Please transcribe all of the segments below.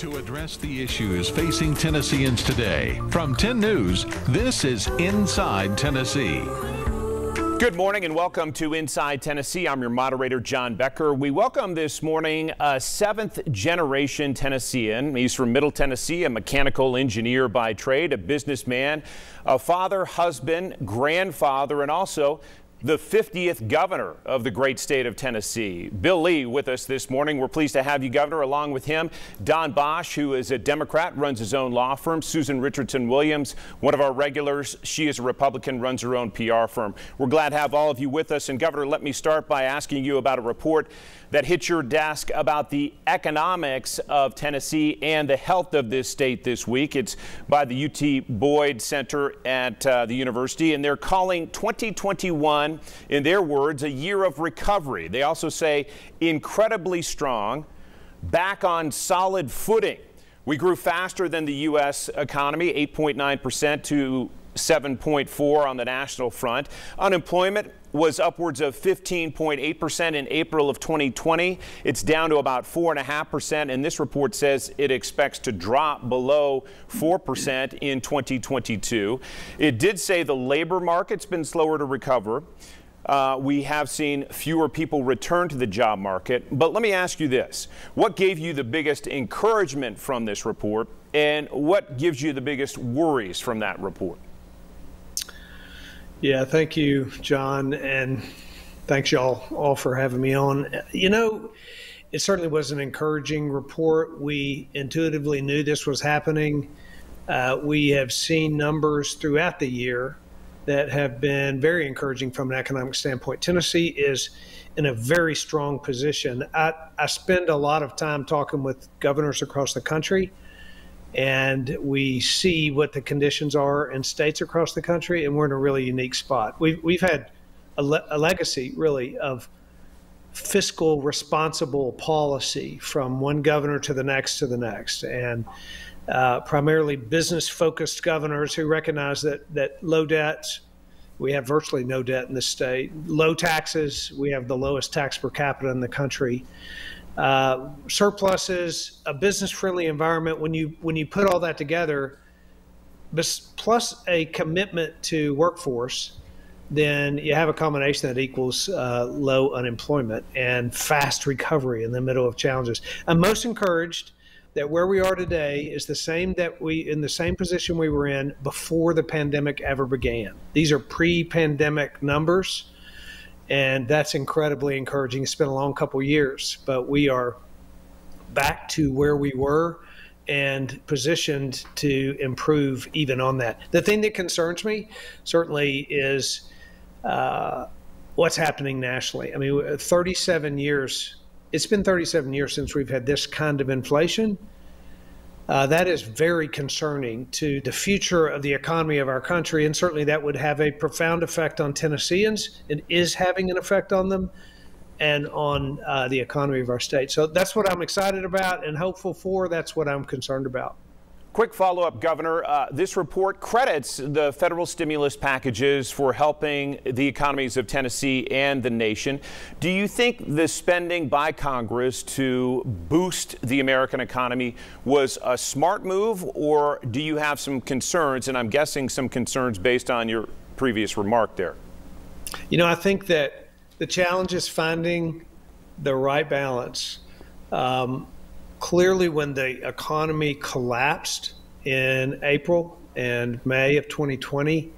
To address the issues facing Tennesseans today, from 10 News, this is Inside Tennessee. Good morning and welcome to Inside Tennessee. I'm your moderator, John Becker. We welcome this morning a seventh-generation Tennessean. He's from Middle Tennessee, a mechanical engineer by trade, a businessman, a father, husband, grandfather, and also the 50th governor of the great state of Tennessee. Bill Lee with us this morning. We're pleased to have you, Governor. Along with him, Don Bosch, who is a Democrat, runs his own law firm. Susan Richardson Williams, one of our regulars. She is a Republican, runs her own PR firm. We're glad to have all of you with us. And Governor, let me start by asking you about a report that hit your desk about the economics of Tennessee and the health of this state this week. It's by the UT Boyd Center at the university, and they're calling 2021, in their words, a year of recovery. They also say incredibly strong, back on solid footing. We grew faster than the U.S. economy, 8.9% to 7.4% on the national front. Unemployment was upwards of 15.8% in April of 2020. It's down to about 4.5%, and this report says it expects to drop below 4% in 2022. It did say the labor market's been slower to recover. We have seen fewer people return to the job market. But let me ask you this. What gave you the biggest encouragement from this report, and what gives you the biggest worries from that report? Yeah, thank you, John, and thanks y'all all for having me on. You know, it certainly was an encouraging report. We intuitively knew this was happening. We have seen numbers throughout the year that have been very encouraging from an economic standpoint. Tennessee is in a very strong position. I spend a lot of time talking with governors across the country, and we see what the conditions are in states across the country, and we're in a really unique spot. We've had a legacy, really, of fiscal responsible policy from one governor to the next, and primarily business-focused governors who recognize that low debt, we have virtually no debt in this state, low taxes, we have the lowest tax per capita in the country, surpluses, a business-friendly environment. When you put all that together, plus a commitment to workforce, then you have a combination that equals low unemployment and fast recovery in the middle of challenges. I'm most encouraged that where we are today is the same in the same position we were in before the pandemic ever began. These are pre-pandemic numbers, and that's incredibly encouraging. It's been a long couple of years, but we are back to where we were and positioned to improve even on that. The thing that concerns me certainly is what's happening nationally. I mean, 37 years, it's been 37 years since we've had this kind of inflation. That is very concerning to the future of the economy of our country, and certainly that would have a profound effect on Tennesseans. It is having an effect on them and on the economy of our state. So that's what I'm excited about and hopeful for. That's what I'm concerned about. Quick follow-up, Governor. This report credits the federal stimulus packages for helping the economies of Tennessee and the nation. Do you think the spending by Congress to boost the American economy was a smart move, or do you have some concerns, and I'm guessing some concerns based on your previous remark there? You know, I think that the challenge is finding the right balance. Clearly, when the economy collapsed in April and May of 2020,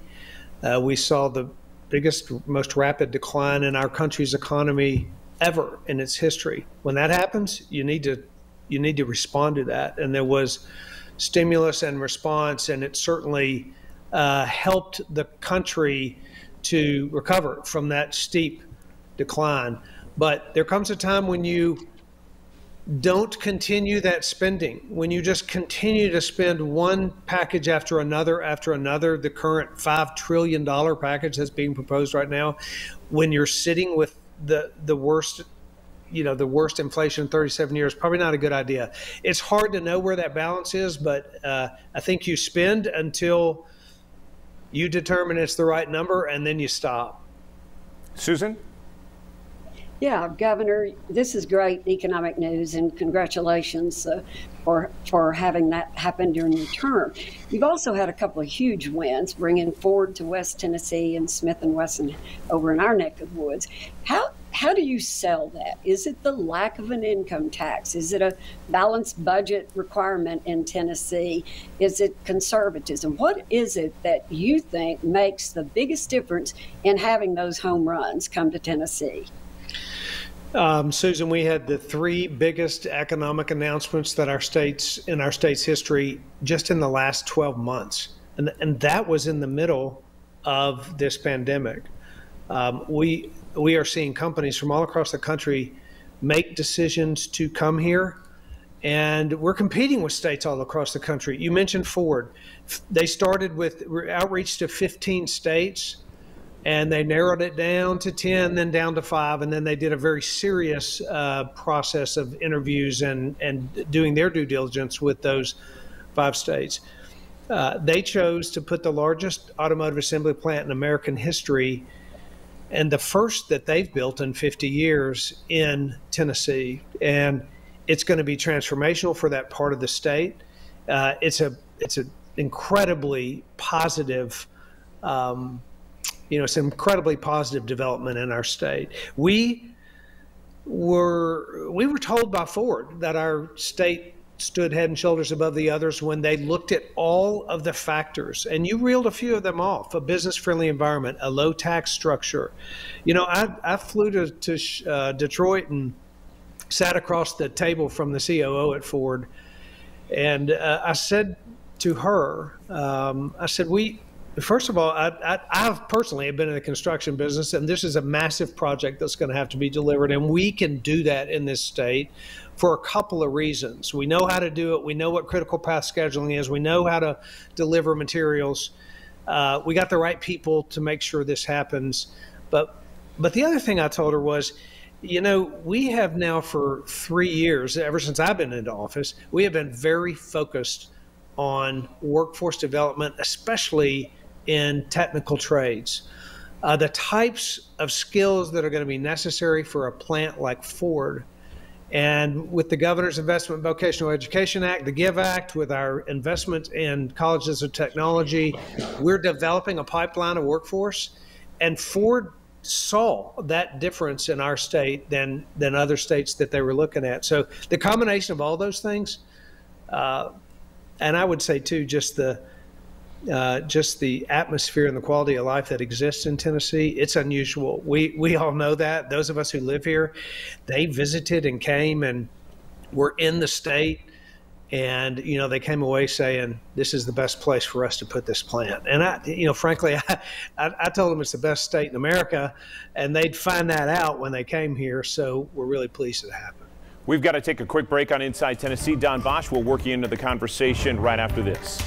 we saw the biggest, most rapid decline in our country's economy ever in its history. When that happens, you need to respond to that. And there was stimulus and response, and it certainly helped the country to recover from that steep decline. But there comes a time when you don't continue that spending, when you just continue to spend one package after another, the current $5 trillion package that's being proposed right now, when you're sitting with the worst, the worst inflation in 37 years, probably not a good idea. It's hard to know where that balance is, but I think you spend until you determine it's the right number, and then you stop. Susan? Yeah, Governor, this is great economic news, and congratulations for having that happen during your term. You've also had a couple of huge wins, bringing Ford to West Tennessee and Smith & Wesson over in our neck of the woods. How do you sell that? Is it the lack of an income tax? Is it a balanced budget requirement in Tennessee? Is it conservatism? What is it that you think makes the biggest difference in having those home runs come to Tennessee? Susan, we had the three biggest economic announcements that in our state's history just in the last 12 months. And that was in the middle of this pandemic. We are seeing companies from all across the country make decisions to come here, and we're competing with states all across the country. You mentioned Ford. They started with outreach to 15 states. And they narrowed it down to 10, then down to 5, and then they did a very serious process of interviews and doing their due diligence with those 5 states. They chose to put the largest automotive assembly plant in American history and the first that they've built in 50 years in Tennessee. And it's going to be transformational for that part of the state. It's an incredibly positive it's an incredibly positive development in our state. We were told by Ford that our state stood head and shoulders above the others when they looked at all of the factors, and you reeled a few of them off: a business-friendly environment, a low tax structure. I flew to Detroit and sat across the table from the COO at Ford, and I said to her, first of all, I've personally been in the construction business, and this is a massive project that's going to have to be delivered, and we can do that in this state for a couple of reasons. We know how to do it. We know what critical path scheduling is. We know how to deliver materials. We got the right people to make sure this happens. But the other thing I told her was, we have now for 3 years, ever since I've been into office, we have been very focused on workforce development, especially in technical trades. The types of skills that are going to be necessary for a plant like Ford. And with the Governor's Investment in Vocational Education Act, the GIVE Act, with our investment in colleges of technology, we're developing a pipeline of workforce. And Ford saw that difference in our state than other states that they were looking at. So the combination of all those things, and I would say too, just the atmosphere and the quality of life that exists in Tennessee, it's unusual. We all know that. Those of us who live here, they visited and came and were in the state, and they came away saying, this is the best place for us to put this plant. And frankly, I told them it's the best state in America, and they'd find that out when they came here. So we're really pleased it happened. We've got to take a quick break on Inside Tennessee. Don Bosch will work you into the conversation right after this.